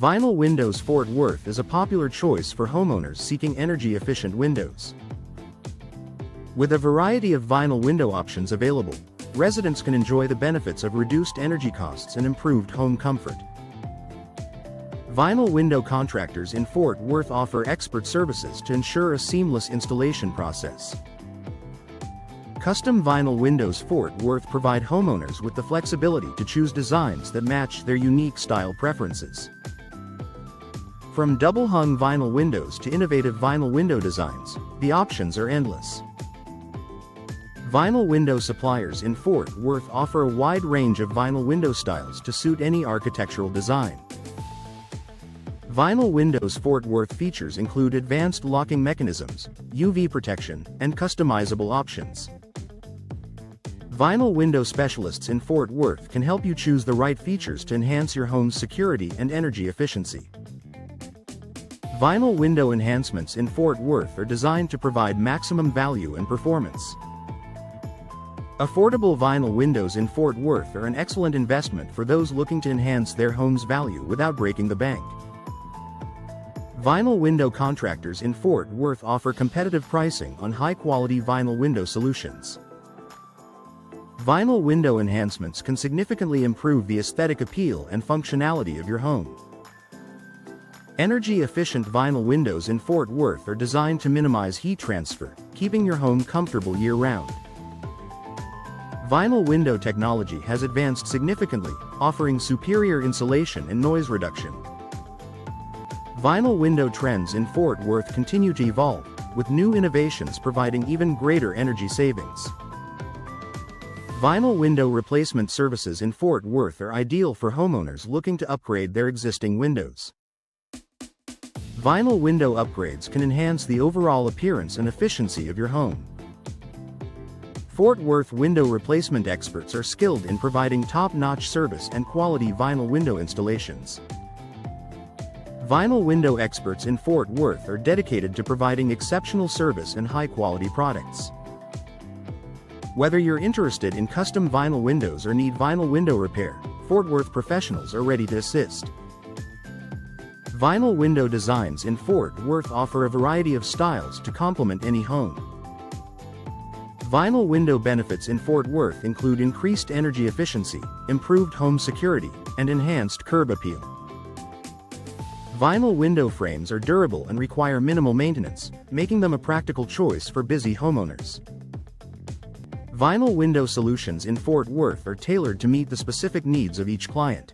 Vinyl Windows Fort Worth is a popular choice for homeowners seeking energy-efficient windows. With a variety of vinyl window options available, residents can enjoy the benefits of reduced energy costs and improved home comfort. Vinyl window contractors in Fort Worth offer expert services to ensure a seamless installation process. Custom Vinyl Windows Fort Worth provide homeowners with the flexibility to choose designs that match their unique style preferences. From double-hung vinyl windows to innovative vinyl window designs, the options are endless. Vinyl window suppliers in Fort Worth offer a wide range of vinyl window styles to suit any architectural design. Vinyl Windows Fort Worth features include advanced locking mechanisms, UV protection, and customizable options. Vinyl window specialists in Fort Worth can help you choose the right features to enhance your home's security and energy efficiency. Vinyl window enhancements in Fort Worth are designed to provide maximum value and performance. Affordable vinyl windows in Fort Worth are an excellent investment for those looking to enhance their home's value without breaking the bank. Vinyl window contractors in Fort Worth offer competitive pricing on high-quality vinyl window solutions. Vinyl window enhancements can significantly improve the aesthetic appeal and functionality of your home. Energy-efficient vinyl windows in Fort Worth are designed to minimize heat transfer, keeping your home comfortable year-round. Vinyl window technology has advanced significantly, offering superior insulation and noise reduction. Vinyl window trends in Fort Worth continue to evolve, with new innovations providing even greater energy savings. Vinyl window replacement services in Fort Worth are ideal for homeowners looking to upgrade their existing windows. Vinyl window upgrades can enhance the overall appearance and efficiency of your home. Fort Worth window replacement experts are skilled in providing top-notch service and quality vinyl window installations. Vinyl window experts in Fort Worth are dedicated to providing exceptional service and high-quality products. Whether you're interested in custom vinyl windows or need vinyl window repair, Fort Worth professionals are ready to assist. Vinyl window designs in Fort Worth offer a variety of styles to complement any home. Vinyl window benefits in Fort Worth include increased energy efficiency, improved home security, and enhanced curb appeal. Vinyl window frames are durable and require minimal maintenance, making them a practical choice for busy homeowners. Vinyl window solutions in Fort Worth are tailored to meet the specific needs of each client.